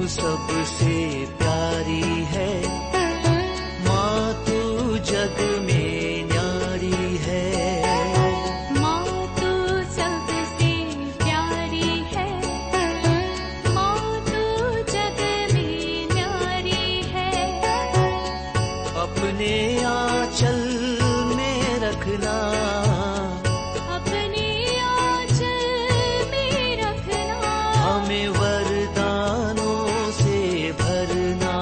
सबसे प्यारी है, माँ तू जग में न्यारी है। माँ तू सबसे प्यारी है, माँ तू जग में न्यारी है। अपने आंचल में रखना, अपने आंचल में रखना, हमें वरदानों से भरना।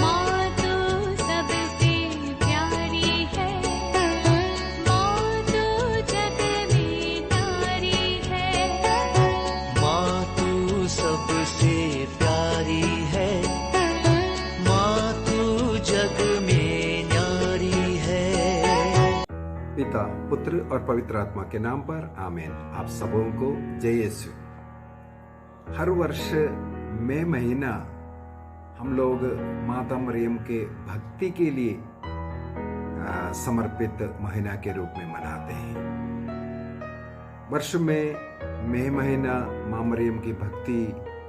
माँ तू सबसे प्यारी है, माँ तू जग में न्यारी है। माँ तू सबसे प्यारी है, माँ तू जग में न्यारी है। पिता, पुत्र और पवित्र आत्मा के नाम पर आमीन। आप सबों को जय यीशु। हर वर्ष मई महीना हम लोग माता मरियम के भक्ति के लिए समर्पित महीना के रूप में मनाते हैं। वर्ष में मई महीना माँ मरियम की भक्ति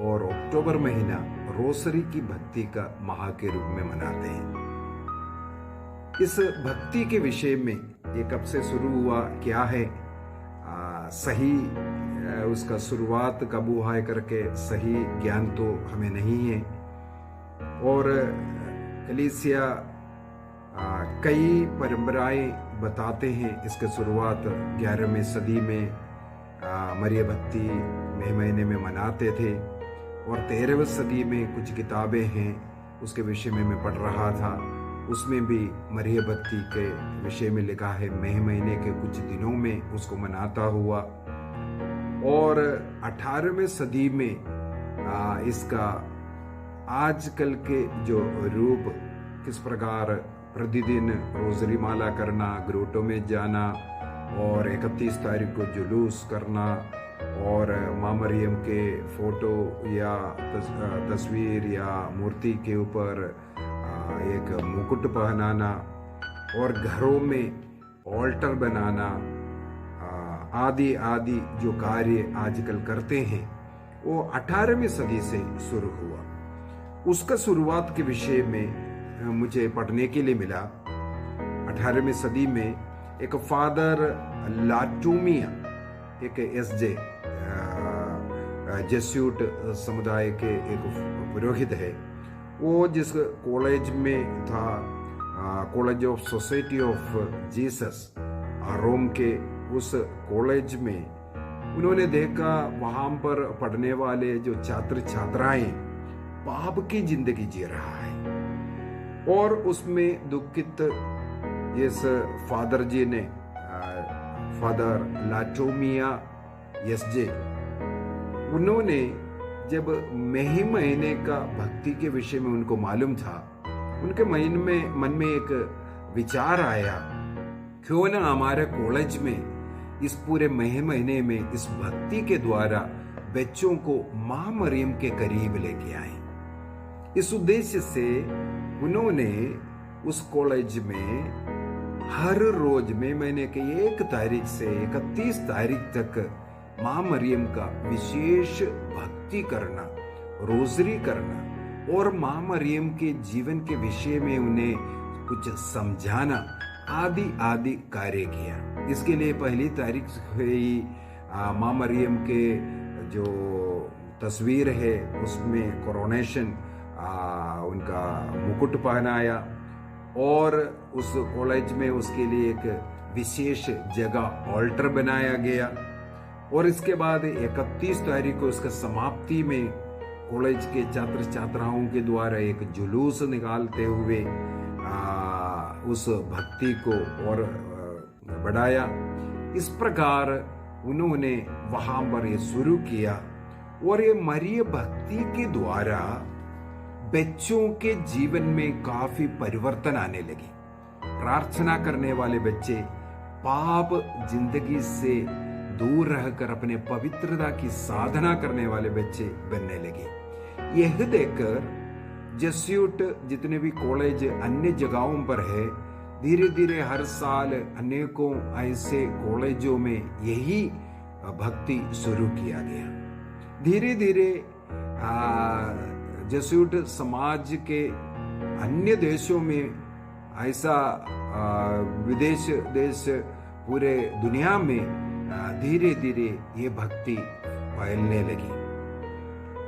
और अक्टूबर महीना रोसरी की भक्ति का माह के रूप में मनाते हैं। इस भक्ति के विषय में ये कब से शुरू हुआ, क्या है सही उसका शुरुआत कब हुआ है करके सही ज्ञान तो हमें नहीं है। और कलीसिया कई परंपराएं बताते हैं इसकी शुरुआत 11वीं सदी में मरिया भक्ति मई महीने में मनाते थे। और 13वीं सदी में कुछ किताबें हैं उसके विषय में मैं पढ़ रहा था, उसमें भी मरिया भक्ति के विषय में लिखा है मई महीने के कुछ दिनों में उसको मनाता हुआ। और 18वीं सदी में इसका आजकल के जो रूप किस प्रकार प्रतिदिन रोजरी माला करना, ग्रोटो में जाना और 31 तारीख को जुलूस करना और माँ मरियम के फोटो या तस्वीर या मूर्ति के ऊपर एक मुकुट पहनाना और घरों में ऑल्टर बनाना आदि आदि जो कार्य आजकल करते हैं वो 18वीं सदी से शुरू हुआ। उसका शुरुआत के विषय में मुझे पढ़ने के लिए मिला। 18वीं सदी में एक फादर लाटूमिया, एक एसजे जेस्यूट समुदाय के एक पुरोहित है, वो जिस कॉलेज में था, college of society of Jesus Rome के, उस कॉलेज में उन्होंने देखा वहां पर पढ़ने वाले जो छात्र छात्राएं पाप की जिंदगी जी रहा है। और उसमें दुखित इस फादर जी ने, फादर लाटोमिया एसजे, उन्होंने जब मई महीने का भक्ति के विषय में उनको मालूम था, उनके मन में एक विचार आया, क्यों ना हमारे कॉलेज में इस पूरे मई महीने में इस भक्ति के द्वारा बच्चों को माँ मरियम के करीब लेके आए। इस उद्देश्य से उन्होंने उस कॉलेज में हर रोज मई महीने के 1 तारीख से 31 तारीख तक माँ मरियम का विशेष भक्ति करना, रोजरी करना और माँ मरियम के जीवन के विषय में उन्हें कुछ समझाना आदि आदि कार्य किया। इसके लिए 1 तारीख से ही माँ मरियम के जो तस्वीर है उसमें कोरोनेशन, उनका मुकुट पहनाया और उस कॉलेज में उसके लिए एक विशेष जगह ऑल्टर बनाया गया। और इसके बाद 31 तारीख को उसका समाप्ति में कॉलेज के छात्र छात्राओं के द्वारा एक जुलूस निकालते हुए उस भक्ति को और बढ़ाया। इस प्रकार उन्होंने वहां पर ये शुरू किया और ये मरिया भक्ति के द्वारा बच्चों के जीवन में काफी परिवर्तन आने लगे। प्रार्थना करने वाले बच्चे पाप जिंदगी से दूर रहकर अपने पवित्रता की साधना करने वाले बच्चे बनने लगे। यह देखकर जेस्यूट जितने भी कॉलेज अन्य जगहों पर है, धीरे धीरे हर साल अनेकों ऐसे कॉलेजों में यही भक्ति शुरू किया गया। धीरे धीरे जेसूट समाज के अन्य देशों में ऐसा विदेश देश पूरे दुनिया में धीरे धीरे ये भक्ति फैलने लगी।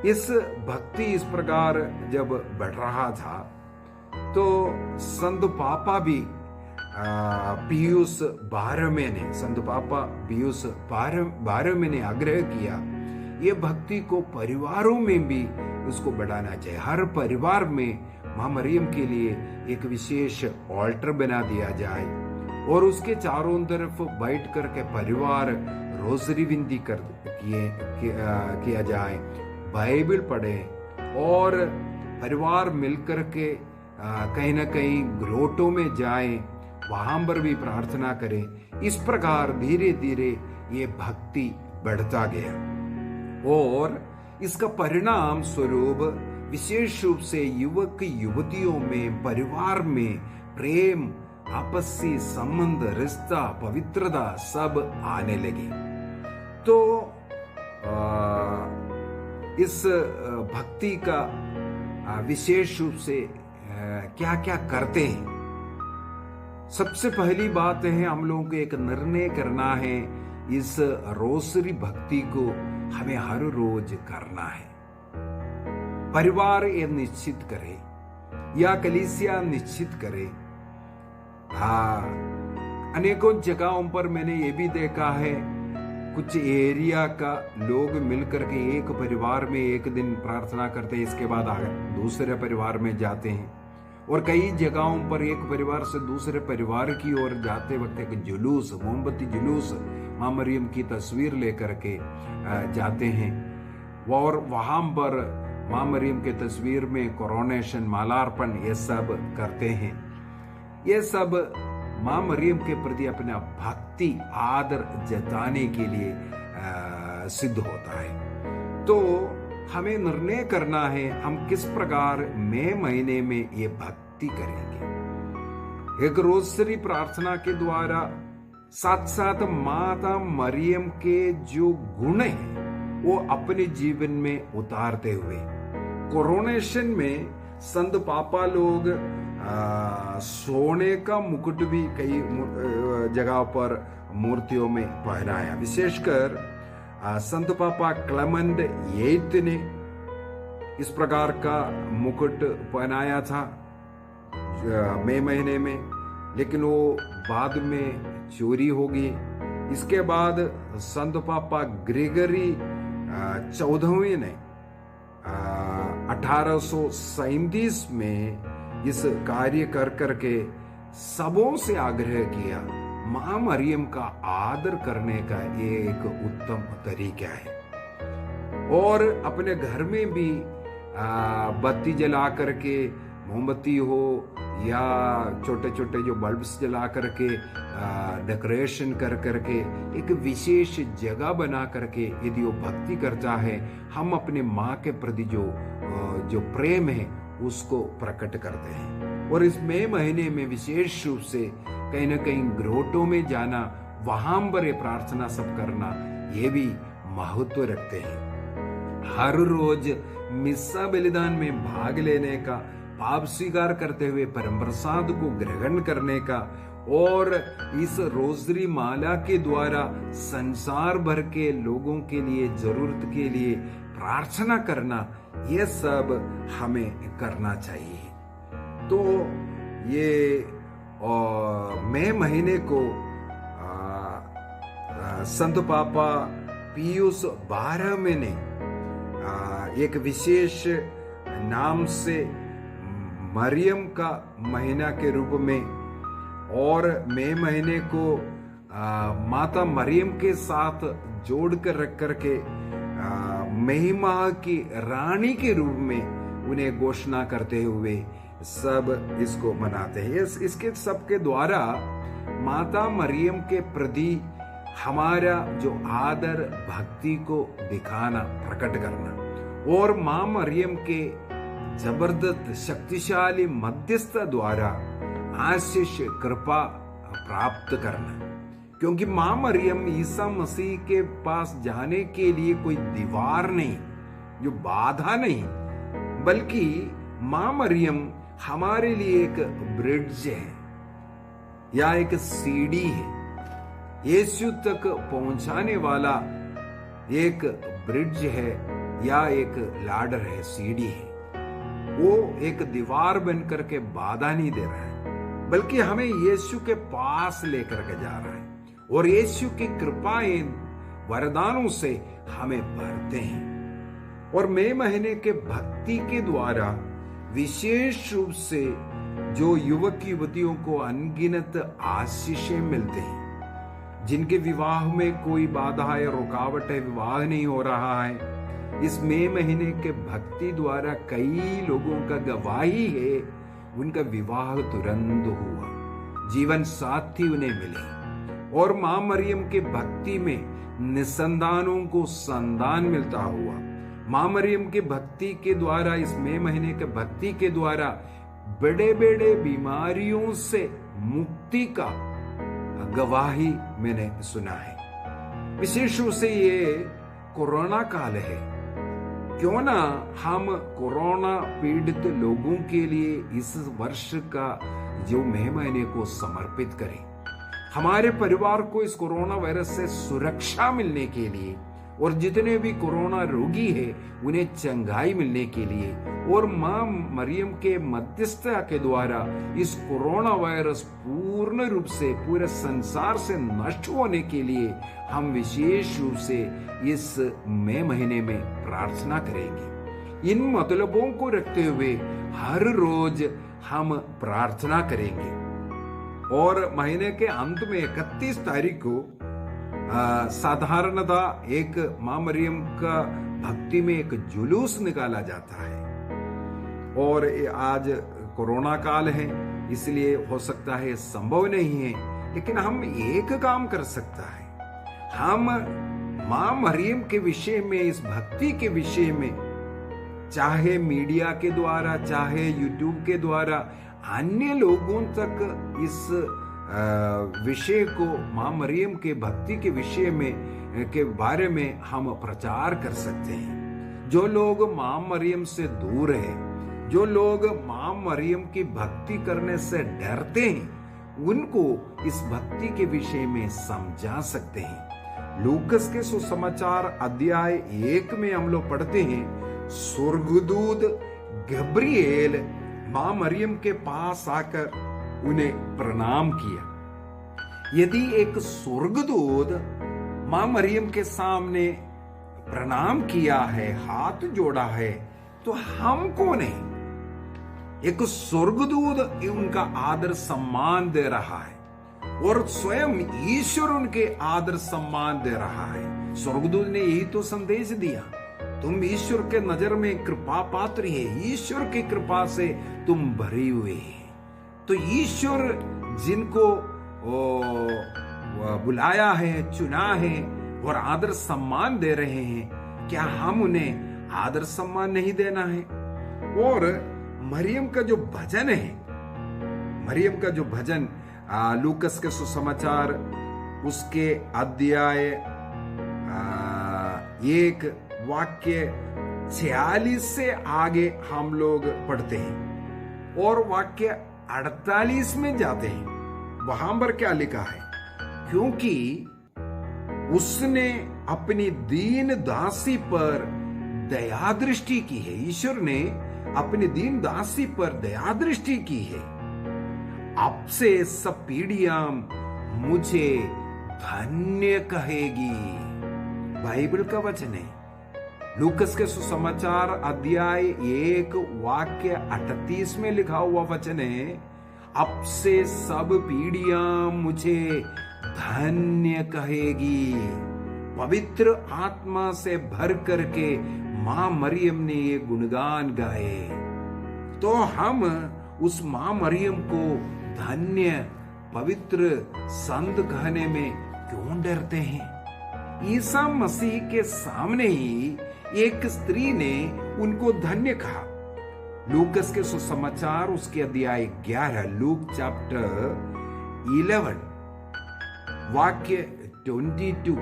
इस भक्ति इस प्रकार जब बढ़ रहा था तो संत पापा भी पियूस 12वें ने, संत पापा पियूस 12वें ने आग्रह किया ये भक्ति को परिवारों में भी उसको बढ़ाना चाहिए। हर परिवार में मां मरियम के लिए एक विशेष ऑल्टर बना दिया जाए और उसके चारों तरफ बैठ करके परिवार रोजरी विनती किया जाए, बाइबल पढ़े और परिवार मिलकर के कहीं ना कहीं ग्रोटों में जाएं, वहां पर भी प्रार्थना करें। इस प्रकार धीरे धीरे ये भक्ति बढ़ता गया और इसका परिणाम स्वरूप विशेष रूप से युवक युवतियों में, परिवार में प्रेम, आपसी संबंध, रिश्ता, पवित्रता सब आने लगी। तो इस भक्ति का विशेष रूप से क्या क्या करते हैं। सबसे पहली बात है हम लोगों को एक निर्णय करना है, इस रोसरी भक्ति को हमें हर रोज करना है। परिवार ये निश्चित करे या कलीसिया निश्चित करे। अनेकों जगहों पर मैंने ये भी देखा है कुछ एरिया का लोग मिलकर के एक परिवार में एक दिन प्रार्थना करते हैं, इसके बाद दूसरे परिवार में जाते हैं और कई जगहों पर एक परिवार से दूसरे परिवार की ओर जाते वक्त एक जुलूस, मोमबत्ती जुलूस मां मरियम की तस्वीर लेकर के जाते हैं और वहां पर मां मरियम के तस्वीर में कोरोनेशन, मालार्पण ये सब करते हैं। ये सब मां मरियम के प्रति अपना भक्ति आदर जताने के लिए सिद्ध होता है। तो हमें निर्णय करना है हम किस प्रकार मई महीने में ये भक्ति करेंगे। एक रोजरी प्रार्थना के द्वारा साथ साथ माता मरियम के जो गुण हैं वो अपने जीवन में उतारते हुए कोरोनेशन में संत पापा लोग सोने का मुकुट भी कई जगह पर मूर्तियों में पहनाया। विशेषकर संत पापा क्लेमेंट 8 ने इस प्रकार का मुकुट पहनाया था मई महीने में, लेकिन वो बाद में चोरी हो गई। इसके बाद संत पापा ग्रेगरी 14वें ने 1837 में इस कार्य कर करके सबों से आग्रह किया मां मरियम का आदर करने का एक उत्तम तरीका है। और अपने घर में भी बत्ती जला करके, मोमबत्ती हो या छोटे छोटे जो बल्ब्स जला करके डेकोरेशन कर करके एक विशेष जगह बना करके यदि वो भक्ति करता है, हम अपने माँ के प्रति जो प्रेम है उसको प्रकट करते हैं। और इस मई महीने में विशेष रूप से कहीं ना कहीं ग्रोटों में जाना, वहां पर ये प्रार्थना सब करना, ये भी महत्व रखते हैं। हर रोज मिस्सा बलिदान में भाग लेने का, पाप स्वीकार करते हुए परम प्रसाद को ग्रहण करने का और इस रोजरी माला के द्वारा संसार भर के लोगों के लिए, जरूरत के लिए प्रार्थना करना, ये सब हमें करना चाहिए। तो ये मई महीने को संत पापा पियूस 12वें ने एक विशेष नाम से मरियम का महीना के रूप में और मई महीने को माता मरियम के साथ जोड़ कर रख करके मई माह की रानी के रूप में उन्हें घोषणा करते हुए सब इसको मनाते हैं। इसके सब के द्वारा माता मरियम के प्रति हमारा जो आदर भक्ति को दिखाना, प्रकट करना और मां मरियम के जबरदस्त शक्तिशाली मध्यस्थ द्वारा आशीष कृपा प्राप्त करना। क्योंकि मां मरियम ईसा मसीह के पास जाने के लिए कोई दीवार नहीं, जो बाधा नहीं, बल्कि मां मरियम हमारे लिए एक ब्रिज है या एक सीढ़ी है, यीशु तक पहुंचाने वाला एक ब्रिज है या एक लाडर है, सीढ़ी है। वो एक दीवार बन करके बाधा नहीं दे रहा है, बल्कि हमें यीशु के पास लेकर के जा रहा है और यीशु की कृपाएं वरदानों से हमें भरते हैं। और मई महीने के भक्ति के द्वारा विशेष रूप से जो युवक युवतियों को अनगिनत आशीषें मिलते हैं, जिनके विवाह में कोई बाधा या रुकावट है, विवाह नहीं हो रहा है, इस मई महीने के भक्ति द्वारा कई लोगों का गवाही है, उनका विवाह तुरंत हुआ, जीवन साथी उन्हें मिले। और मां मरियम के भक्ति में निसंतानों को संतान मिलता हुआ, मां मरियम के भक्ति के द्वारा, इस मई महीने के भक्ति के द्वारा बड़े बड़े बीमारियों से मुक्ति का गवाही मैंने सुना है। विशेष रूप से ये कोरोना काल है, क्यों ना हम कोरोना पीड़ित लोगों के लिए इस वर्ष का जो मई महीने को समर्पित करें, हमारे परिवार को इस कोरोना वायरस से सुरक्षा मिलने के लिए, और जितने भी कोरोना रोगी हैं उन्हें चंगाई मिलने के लिए, और मां मरियम के मध्यस्थता के द्वारा इस कोरोना वायरस पूर्ण रूप से पूरे संसार से नष्ट होने के लिए हम विशेष रूप से इस मई महीने में प्रार्थना करेंगे। इन मतलबों को रखते हुए हर रोज हम प्रार्थना करेंगे। और महीने के अंत में 31 तारीख को साधारणतः एक मां मरियम का भक्ति में एक जुलूस निकाला जाता है। और आज कोरोना काल है, इसलिए हो सकता है संभव नहीं है, लेकिन हम एक काम कर सकता है, हम मां मरियम के विषय में, इस भक्ति के विषय में, चाहे मीडिया के द्वारा, चाहे यूट्यूब के द्वारा अन्य लोगों तक इस विषय को, मां मरियम के भक्ति के विषय में के बारे में हम प्रचार कर सकते हैं। जो लोग मां मरियम से दूर हैं, जो लोग मां मरियम की भक्ति करने से डरते हैं, उनको इस भक्ति के विषय में समझा सकते हैं। लूकस के सुसमाचार अध्याय 1 में हम लोग पढ़ते हैं, स्वर्गदूत गब्रिएल मां मरियम के पास आकर उन्हें प्रणाम किया। यदि एक स्वर्गदूत मां मरियम के सामने प्रणाम किया है, हाथ जोड़ा है, तो हम कौन है? एक स्वर्गदूत उनका आदर सम्मान दे रहा है और स्वयं ईश्वर उनके आदर सम्मान दे रहा है। स्वर्गदूत ने यही तो संदेश दिया, तुम ईश्वर के नजर में कृपा पात्र है, ईश्वर की कृपा से तुम भरे हुए हैं। तो ईश्वर जिनको बुलाया है, चुना है और आदर सम्मान दे रहे हैं, क्या हम उन्हें आदर सम्मान नहीं देना है? और मरियम का जो भजन है, मरियम का जो भजन लूकस के सुसमाचार उसके अध्याय 1 वाक्य 46 से आगे हम लोग पढ़ते हैं और वाक्य 48 में जाते हैं। वहां पर क्या लिखा है? क्योंकि उसने अपनी दीन दासी पर दया दृष्टि की है, ईश्वर ने अपनी दीन दासी पर दया दृष्टि की है। अब से सब पीढ़ियां मुझे धन्य कहेगी। बाइबल का वचन है। लूकस के सुसमाचार अध्याय 1 वाक्य 38 में लिखा हुआ वचन है, अब से सब पीढ़ियां मुझे धन्य कहेगी। पवित्र आत्मा से भर करके मां मरियम ने ये गुणगान गाए। तो हम उस मां मरियम को धन्य पवित्र संत कहने में क्यों डरते हैं? ईसा मसीह के सामने ही एक स्त्री ने उनको धन्य कहा। लूकस के सुसमाचार उसके अध्याय 11, लूक चैप्टर 11 वाक्य 27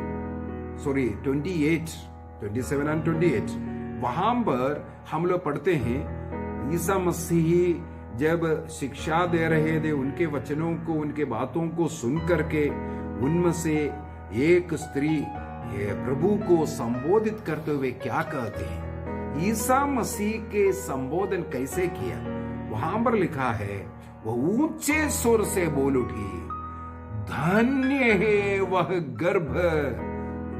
and 28 वहां पर हम लोग पढ़ते हैं ईसा मसीह जब शिक्षा दे रहे थे, उनके वचनों को, उनके बातों को सुन करके उनमें से एक स्त्री ये प्रभु को संबोधित करते हुए क्या कहते हैं, ईसा मसीह के संबोधन कैसे किया, वहां पर लिखा है वह ऊंचे सुर से बोल उठी, धन्य है वह गर्भ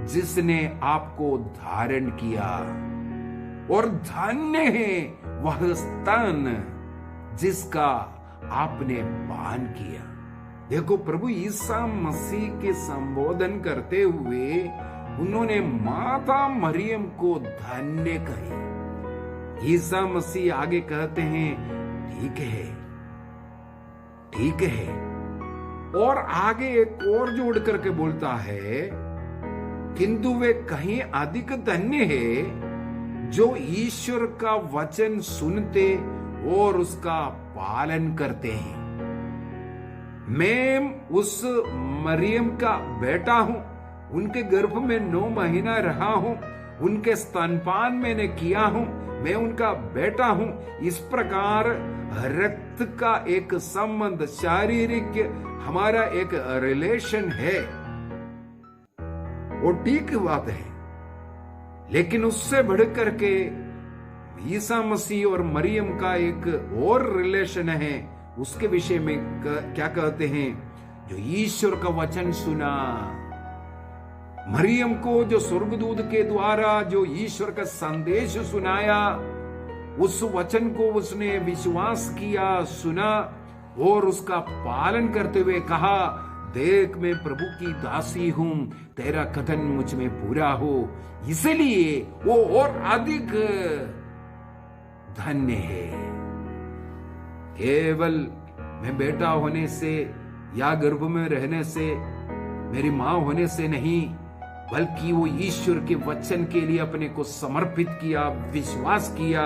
जिसने आपको धारण किया और धन्य है वह स्तन जिसका आपने पान किया। देखो, प्रभु ईसा मसीह के संबोधन करते हुए उन्होंने माता मरियम को धन्य कही। ईसा मसीह आगे कहते हैं ठीक है, ठीक है, और आगे एक और जोड़ करके बोलता है किंतु वे कहीं अधिक धन्य है जो ईश्वर का वचन सुनते और उसका पालन करते हैं। मैं उस मरियम का बेटा हूं, उनके गर्भ में 9 महीना रहा हूं, उनके स्तनपान मैंने किया हूं, मैं उनका बेटा हूं। इस प्रकार रक्त का एक संबंध, शारीरिक हमारा एक रिलेशन है, वो ठीक बात है, लेकिन उससे बढ़कर के ईसा मसीह और मरियम का एक और रिलेशन है। उसके विषय में क्या कहते हैं, जो ईश्वर का वचन सुना, मरियम को जो स्वर्गदूत के द्वारा जो ईश्वर का संदेश सुनाया, उस वचन को उसने विश्वास किया, सुना और उसका पालन करते हुए कहा, देख मैं प्रभु की दासी हूं, तेरा कथन मुझ में पूरा हो। इसलिए वो और अधिक धन्य है। केवल मैं बेटा होने से या गर्भ में रहने से, मेरी मां होने से नहीं, बल्कि वो ईश्वर के वचन के लिए अपने को समर्पित किया, विश्वास किया,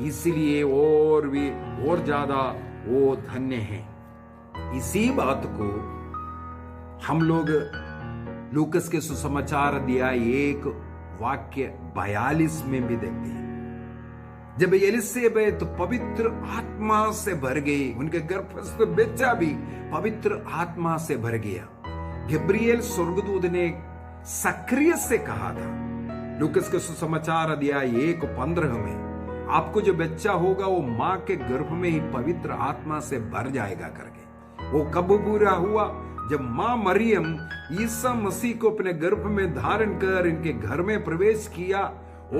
इसलिए और भी और ज्यादा वो धन्य है। इसी बात को हम लोग लूकस के सुसमाचार अध्याय 1 वाक्य 42 में भी देखते हैं। जब एलिसेबेत पवित्र आत्मा से भर गई, उनके गर्भस्थ बच्चा भी पवित्र आत्मा से भर गया। गब्रिएल स्वर्गदूत ने सक्रिय से कहा था, लूकस के सुसमाचार अध्याय 1:15 में, आपको जो बच्चा होगा वो मां के गर्भ में ही पवित्र आत्मा से भर जाएगा करके। वो कब पूरा हुआ, जब मां मरियम ईसा मसीह को अपने गर्भ में धारण कर इनके घर में प्रवेश किया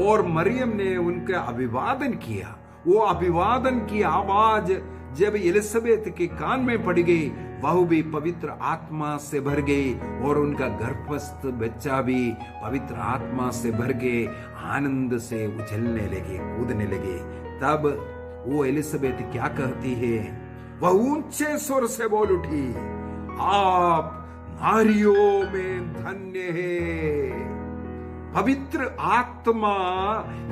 और मरियम ने उनका अभिवादन किया। वो अभिवादन की आवाज जब एलिसबेत के कान में पड़ गई, वह भी पवित्र आत्मा से भर गई और उनका गर्भस्थ बच्चा भी पवित्र आत्मा से भर के आनंद से उछलने लगे, कूदने लगे। तब वो एलिसबेत क्या कहती है, वह ऊंचे स्वर से बोल उठी, आप नारियों में धन्य है। पवित्र आत्मा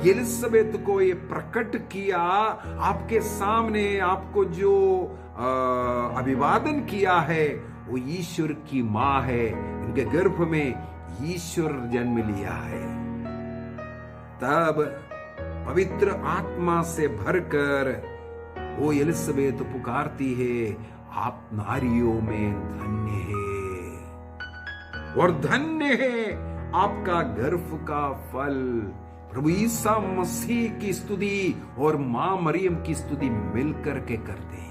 एलिसबेत को ये प्रकट किया, आपके सामने आपको जो अभिवादन किया है वो ईश्वर की मां है, इनके गर्भ में ईश्वर जन्म लिया है। तब पवित्र आत्मा से भरकर वो एलिसबेत पुकारती है, आप नारियों में धन्य है और धन्य है आपका गर्भ का फल। प्रभु ईसा मसीह की स्तुति और मां मरियम की स्तुति मिलकर के करते हैं।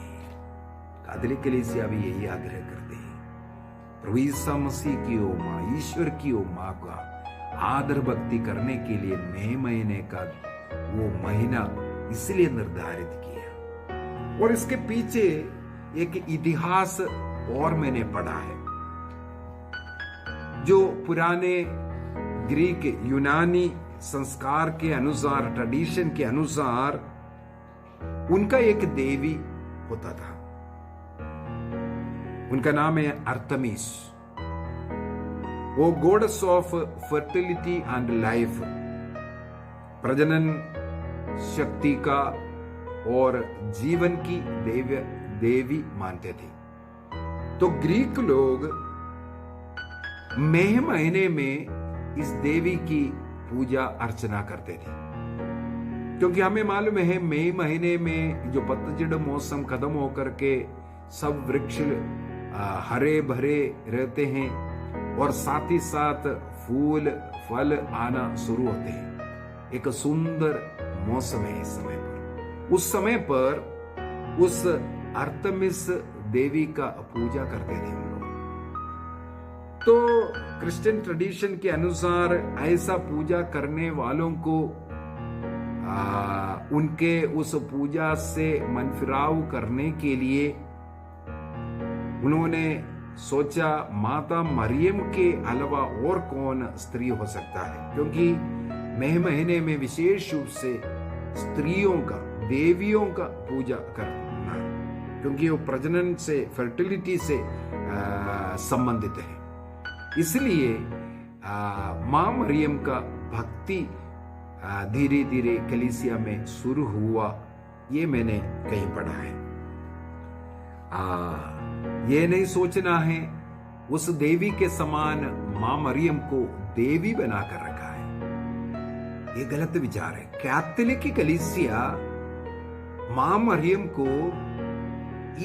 कैथोलिक कलीसिया भी यही आग्रह करते हैं, प्रभु ईसा मसीह की ओ मां, ईश्वर की ओ मां का आदर भक्ति करने के लिए मई महीने का वो महीना इसलिए निर्धारित किया। और इसके पीछे एक इतिहास और मैंने पढ़ा है, जो पुराने ग्रीक यूनानी संस्कार के अनुसार, ट्रेडिशन के अनुसार, उनका एक देवी होता था, उनका नाम है आर्तेमिस। वो goddess of fertility and life, प्रजनन शक्ति का और जीवन की देवी मानते थे। तो ग्रीक लोग मई महीने में इस देवी की पूजा अर्चना करते थे। क्योंकि हमें मालूम है मई महीने में जो पतझड़ मौसम खत्म होकर के सब वृक्ष हरे भरे रहते हैं और साथ ही साथ फूल फल आना शुरू होते हैं। एक सुंदर मौसम है इस समय पर। उस समय पर उस आर्तेमिस देवी का पूजा करते थे हम लोग। तो क्रिश्चियन ट्रेडिशन के अनुसार ऐसा पूजा करने वालों को उनके उस पूजा से मनफिराव करने के लिए उन्होंने सोचा माता मरियम के अलावा और कौन स्त्री हो सकता है, क्योंकि मई महीने में विशेष रूप से स्त्रियों का देवियों का पूजा करना है, क्योंकि वो प्रजनन से फर्टिलिटी से संबंधित है। इसलिए मां मरियम का भक्ति धीरे धीरे कलीसिया में शुरू हुआ, ये मैंने कहीं पढ़ा है। ये नहीं सोचना है उस देवी के समान मां मरियम को देवी बनाकर रखा है, ये गलत विचार है। कैथोलिक की कलीसिया मां मरियम को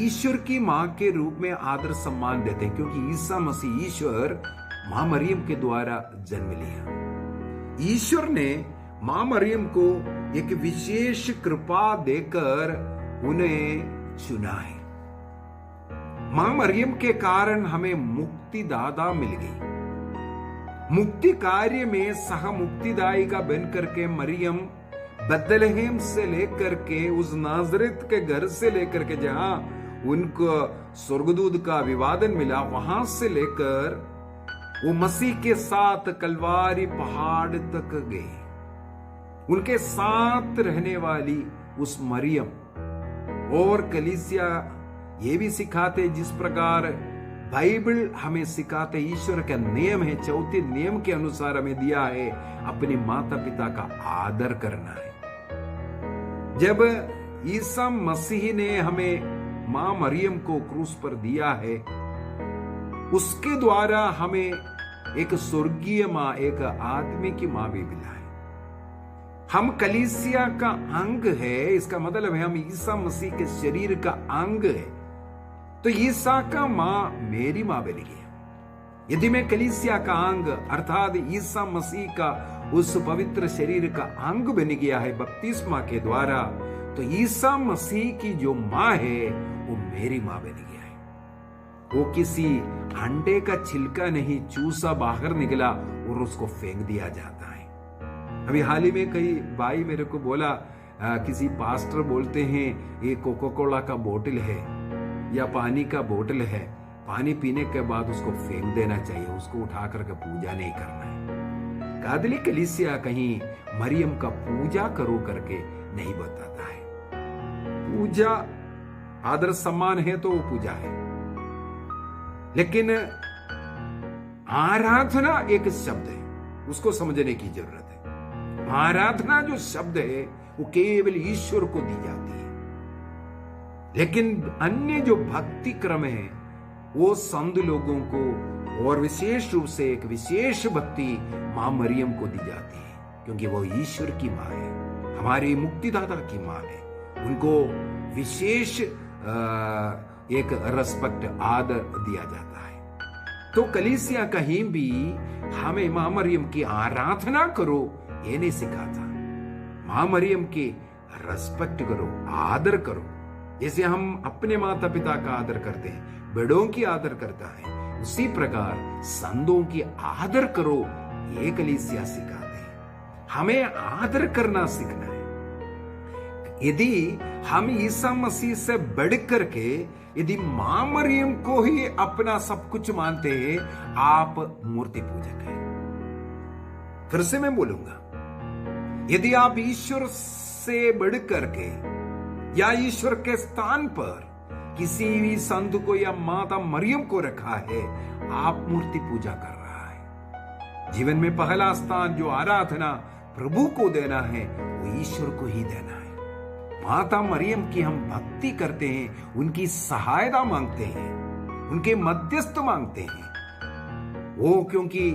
ईश्वर की मां के रूप में आदर सम्मान देते हैं, क्योंकि ईसा मसीह ईश्वर मां मरियम के द्वारा जन्म लिया। ईश्वर ने मां मरियम को एक विशेष कृपा देकर उन्हें चुना है। मां मरियम के कारण हमें मुक्तिदाता मिल गई। मुक्ति कार्य में सह मुक्तिदायिका बन करके मरियम बेथलेहम से लेकर के उस नाजरेत के घर से लेकर के जहां उनको स्वर्गदूत का अभिवादन मिला, वहां से लेकर वो मसीह के साथ कलवारी पहाड़ तक गए। उनके साथ रहने वाली उस मरियम और कलीसिया ये भी सिखाते, जिस प्रकार बाइबल हमें सिखाते, ईश्वर का नियम है, चौथे नियम के अनुसार हमें दिया है अपने माता पिता का आदर करना है। जब ईसा मसीह ने हमें मां मरियम को क्रूस पर दिया है, उसके द्वारा हमें एक स्वर्गीय मां, एक आदमी की मां भी मिला है। हम कलीसिया का अंग है, इसका मतलब है हम ईसा मसीह के शरीर का अंग है। तो ईसा का मां मेरी मां बन गया। यदि मैं कलीसिया का अंग अर्थात ईसा मसीह का उस पवित्र शरीर का अंग बन गया है बपतिस्मा के द्वारा, तो ईसा मसीह की जो मां है वो मेरी मां बन गया है। वो किसी अंडे का छिलका नहीं, चूसा बाहर निकला और उसको फेंक दिया जाता है। अभी हाल ही में कई भाई मेरे को बोला, किसी पास्टर बोलते हैं ये कोका कोला का बोतल है या पानी का बोतल है, पानी पीने के बाद उसको फेंक देना चाहिए, उसको उठा करके पूजा नहीं करना है। कैथोलिक कलीसिया कहीं मरियम का पूजा करो करके नहीं बताता है। पूजा आदर सम्मान है तो वो पूजा है, लेकिन आराधना एक शब्द है, उसको समझने की जरूरत है। आराधना जो शब्द है वो केवल ईश्वर को दी जाती है, लेकिन अन्य जो भक्ति क्रम है वो संत लोगों को और विशेष रूप से एक विशेष भक्ति मां मरियम को दी जाती है, क्योंकि वो ईश्वर की मां है, हमारी मुक्तिदाता की मां है। उनको विशेष एक रिस्पेक्ट आदर दिया जाता है। तो कलीसिया कहीं भी हमें मां मरियम की आराधना करो ये नहीं सिखाता। मां मरियम की रिस्पेक्ट करो, आदर करो, जैसे हम अपने माता पिता का आदर करते हैं, बड़ों की आदर करता है, उसी प्रकार संतों की आदर करो, ये कलीसिया सिखाते हैं। हमें आदर करना सीखना है। यदि हम ईसा मसीह से बढ़ करके यदि मां मरियम को ही अपना सब कुछ मानते हैं, आप मूर्ति पूजक हैं। फिर से मैं बोलूंगा, यदि आप ईश्वर से बढ़ करके या ईश्वर के स्थान पर किसी भी संत को या माता मरियम को रखा है, आप मूर्ति पूजा कर रहा है। जीवन में पहला स्थान जो आराधना प्रभु को देना है वो ईश्वर को ही देना है। माता मरियम की हम भक्ति करते हैं, उनकी सहायता मांगते हैं, उनके मध्यस्थ मांगते हैं। वो क्योंकि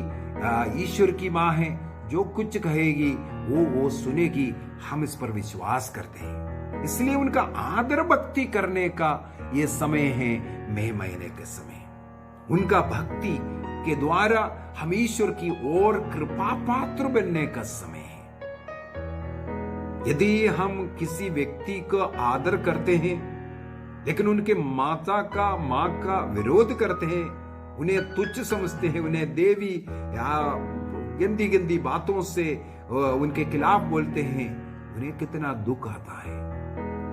ईश्वर की मां है, जो कुछ कहेगी वो सुनेगी, हम इस पर विश्वास करते हैं। इसलिए उनका आदर भक्ति करने का ये समय है, मई महीने के समय। उनका भक्ति के द्वारा हम ईश्वर की ओर कृपा पात्र बनने का समय है। यदि हम किसी व्यक्ति को आदर करते हैं लेकिन उनके माँ का विरोध करते हैं, उन्हें तुच्छ समझते हैं, उन्हें देवी या गंदी गंदी बातों से उनके खिलाफ बोलते हैं, उन्हें कितना दुख आता है।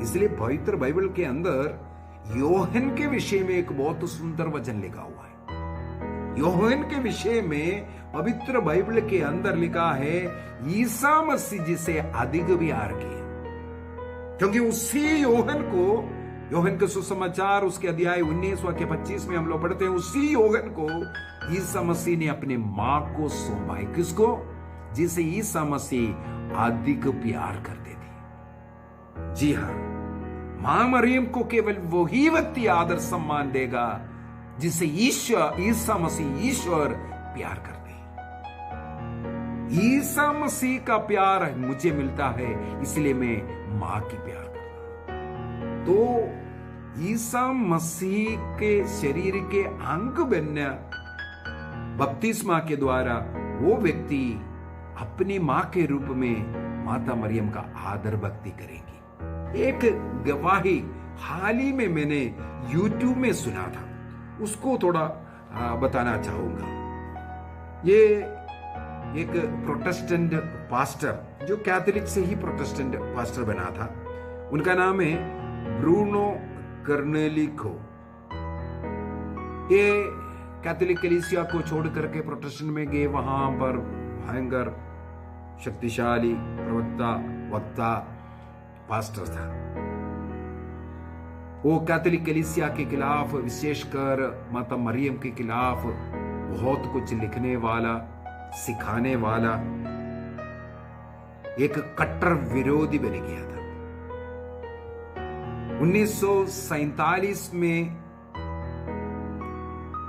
इसलिए पवित्र बाइबल के अंदर योहन के विषय में एक बहुत सुंदर वचन लिखा हुआ है। योहन के विषय में पवित्र बाइबल के अंदर लिखा है, ईसा मसीह जिसे अधिक प्यार किया, क्योंकि उसी योहन के सुसमाचार उसके अध्याय 19 वाक्य 25 में हम लोग पढ़ते हैं, उसी योहन को ईसा मसीह ने अपने मां को सौंपा है। किसको? जिसे ईसा मसीह अधिक प्यार करते थे। जी हां, मां मरियम को केवल वही व्यक्ति आदर सम्मान देगा जिसे ईसा मसीह ईश्वर प्यार करते हैं। ईसा मसीह का प्यार मुझे मिलता है, इसलिए मैं मां की प्यार करता हूं। तो ईसा मसीह के शरीर के अंग बनना बपतिस्मा के द्वारा वो व्यक्ति अपनी मां के रूप में माता मरियम का आदर भक्ति करेगी। एक गवाही हाल ही में मैंने YouTube में सुना था, उसको थोड़ा बताना चाहूंगा। ये एक प्रोटेस्टेंट पास्टर, जो कैथोलिक से ही प्रोटेस्टेंट पास्टर बना था, उनका नाम है ब्रूनो कर्नेलिको। ये कैथोलिक कलीसिया को छोड़ करके प्रोटेस्टेंट में गए, वहां पर भयंकर शक्तिशाली प्रवक्ता वक्ता पास्टर था। वो कैथोलिक कलीसिया के खिलाफ, विशेषकर माता मरियम के खिलाफ बहुत कुछ लिखने वाला, सिखाने वाला एक कट्टर विरोधी बन गया था। 1947 में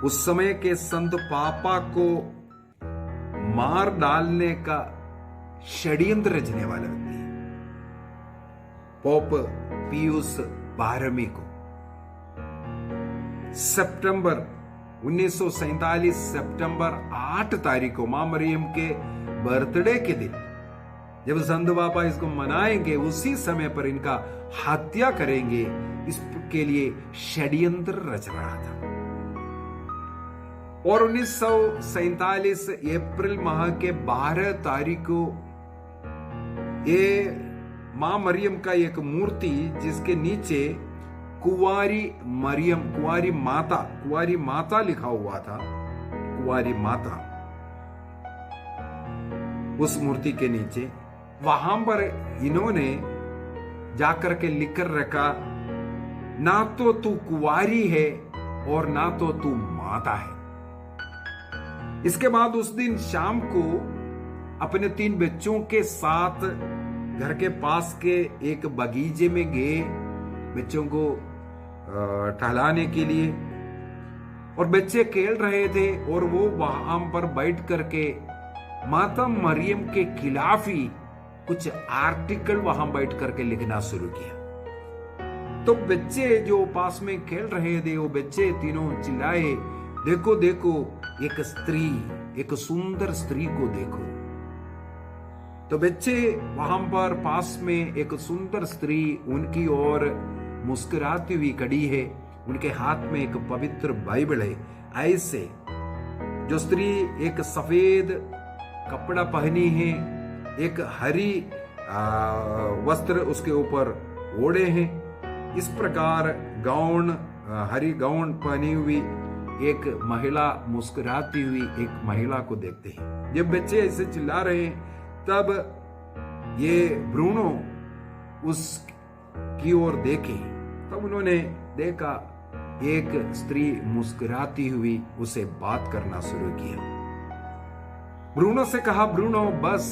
उस समय के संत पापा को मार डालने का षड्यंत्र रचने वाला व्यक्ति है, पोप पियूस 12वें को सितंबर 1947 सितंबर 8 तारीख को, मां मरियम के बर्थडे के दिन, जब संत पापा इसको मनाएंगे, उसी समय पर इनका हत्या करेंगे, इसके लिए षड्यंत्र रच रहा था। और 1947 अप्रैल माह के 12 तारीख को ये मां मरियम का एक मूर्ति, जिसके नीचे कुंवारी माता लिखा हुआ था, कुंवारी माता, उस मूर्ति के नीचे वहां पर इन्होंने जाकर के लिख कर रखा, ना तो तू कुंवारी है और ना तो तू माता है। इसके बाद उस दिन शाम को अपने 3 बच्चों के साथ घर के पास के एक बगीचे में गए बच्चों को टहलाने के लिए, और बच्चे खेल रहे थे और वो वहां पर बैठ करके माता मरियम के खिलाफ ही कुछ आर्टिकल वहां बैठ करके लिखना शुरू किया। तो बच्चे जो पास में खेल रहे थे, वो बच्चे तीनों चिल्लाए, देखो देखो एक स्त्री, एक सुंदर स्त्री को देखो। तो बच्चे वहां पर पास में एक सुंदर स्त्री उनकी ओर मुस्कुराती हुई खड़ी है, उनके हाथ में एक पवित्र बाइबल है। ऐसे जो स्त्री एक सफेद कपड़ा पहनी है, एक हरी वस्त्र उसके ऊपर ओढ़े हैं, इस प्रकार हरी गाउन पहनी हुई एक महिला मुस्कुराती हुई एक महिला को देखते हैं। जब बच्चे ऐसे चिल्ला रहे हैं, तब ये ब्रूनो उस की ओर देखे, तब उन्होंने देखा एक स्त्री मुस्कुराती हुई उसे बात करना शुरू किया। ब्रूनो से कहा, ब्रूनो बस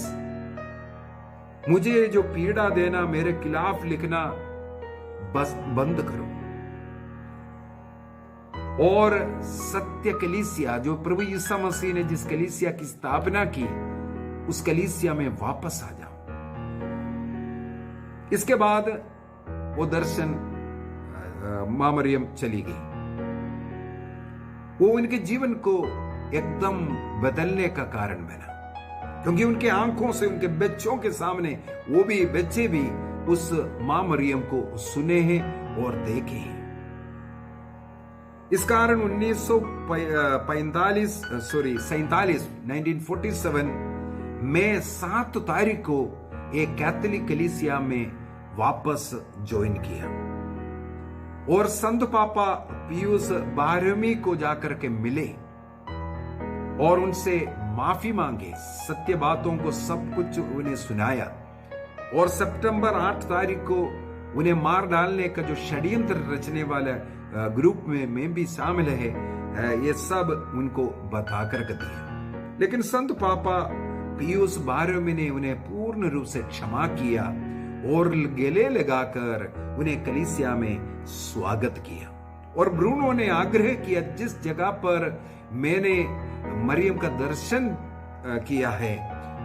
मुझे जो पीड़ा देना, मेरे खिलाफ लिखना बस बंद करो, और सत्य कलीसिया, जो प्रभु यीशु मसीह ने जिस कलीसिया की स्थापना की, उस कलीसिया में वापस आ जाओ। इसके बाद वो दर्शन मां मरियम चली गई। वो उनके जीवन को एकदम बदलने का कारण बना, क्योंकि उनके आंखों से उनके बच्चों के सामने वो भी बच्चे भी उस मां मरियम को सुने हैं और देखे हैं। इस कारण 1947 में 7 तारीख को एक कैथोलिक कलीसिया में वापस ज्वाइन किया और संत पापा पियूस 12वें को जाकर के मिले और उनसे माफी मांगे, सत्य बातों को सब कुछ उन्हें सुनाया। और सितंबर 8 तारीख को उन्हें मार डालने का जो षड्यंत्र रचने वाला ग्रुप में भी शामिल है, ये सब उनको बता कर दिया। लेकिन संत पापा पियूस 12वें ने उन्हें पूर्ण रूप से क्षमा किया और गले लगाकर उन्हें कलीसिया में स्वागत किया। और ब्रूनो ने आग्रह किया, जिस जगह पर मैंने मरियम का दर्शन किया है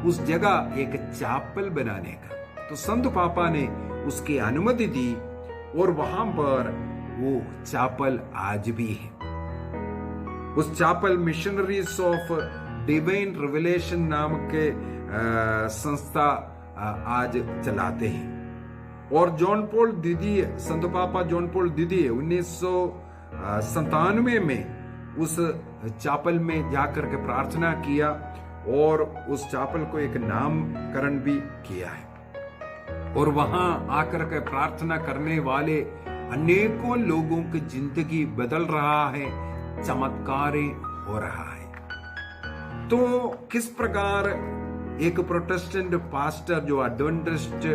उस जगह एक चापल बनाने का। तो संत पापा ने उसकी अनुमति दी और वहां पर वो चापल आज भी है। उस चापल मिशनरीज ऑफ डिवाइन रिवेलेशन नाम के संस्था आज चलाते हैं। और जॉन पॉल द्वितीय, संत पापा जॉन पॉल द्वितीय 1997 में उस चापल में जाकर के प्रार्थना किया और उस चापल को एक नामकरण भी किया है। और वहां आकर के प्रार्थना करने वाले अनेकों लोगों की जिंदगी बदल रहा है, चमत्कारें हो रहा है। तो किस प्रकार एक प्रोटेस्टेंट पास्टर, जो एडवेंटिस्ट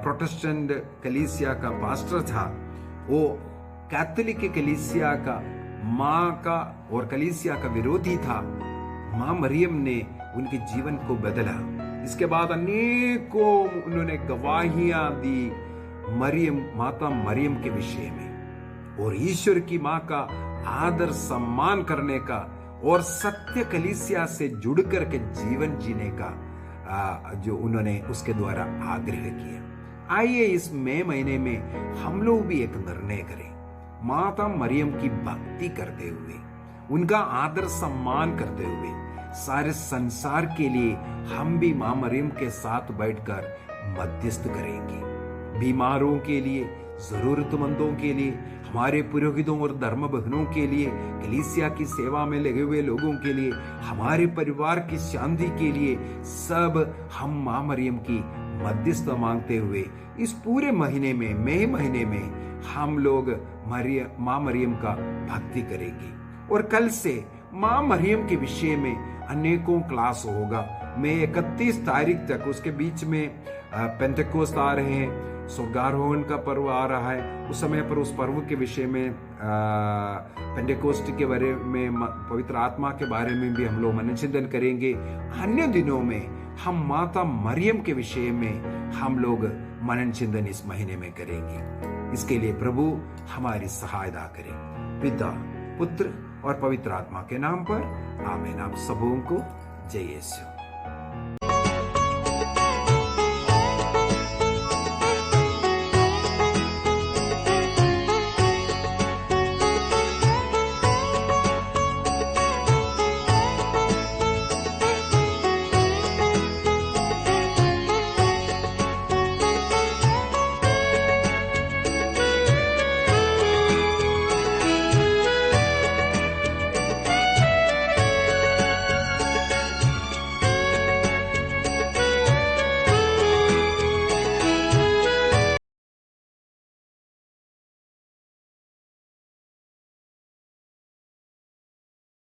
प्रोटेस्टेंट कलीसिया का पास्टर था, वो कैथोलिक कलीसिया का मां का और कलीसिया का विरोधी था, मां मरियम ने उनके जीवन को बदला। इसके बाद अनेकों उन्होंने गवाहियां दी माता मरियम के विषय में, और ईश्वर की मां का आदर सम्मान करने का और सत्य कलीसिया से जुड़ करके जीवन जीने का जो उन्होंने उसके द्वारा आग्रह किया। आइए इस मई महीने में हम लोग भी एक निर्णय करें, माता मरियम की भक्ति करते हुए, उनका आदर सम्मान करते हुए सारे संसार के लिए हम भी मां मरियम के साथ बैठकर मध्यस्थ करेंगे। बीमारों के लिए, जरूरतमंदों के लिए, हमारे पुरोहितों और धर्म बहनों के लिए, कलीसिया की सेवा में लगे हुए लोगों के लिए, हमारे परिवार की शांति के लिए, सब हम मां मरियम की मध्यस्थ मांगते हुए इस पूरे महीने में, मई महीने में हम लोग मां मरियम का भक्ति करेंगे। और कल से मां मरियम के विषय में अनेकों क्लास होगा। मैं 31 तारीख तक, उसके बीच में पेंटेकोस्ट आ रहे हैं, स्वर्गारोहण का पर्व आ रहा है, उस समय पर उस पर्व के विषय में पेंटेकोस्ट के बारे में, पवित्र आत्मा के बारे में भी हम लोग मनन चिंतन करेंगे। अन्य दिनों में हम माता मरियम के विषय में हम लोग मनन चिंतन इस महीने में करेंगे। इसके लिए प्रभु हमारी सहायता करें। पिता, पुत्र और पवित्र आत्मा के नाम पर आमीन। आप सबों को जय यीशु।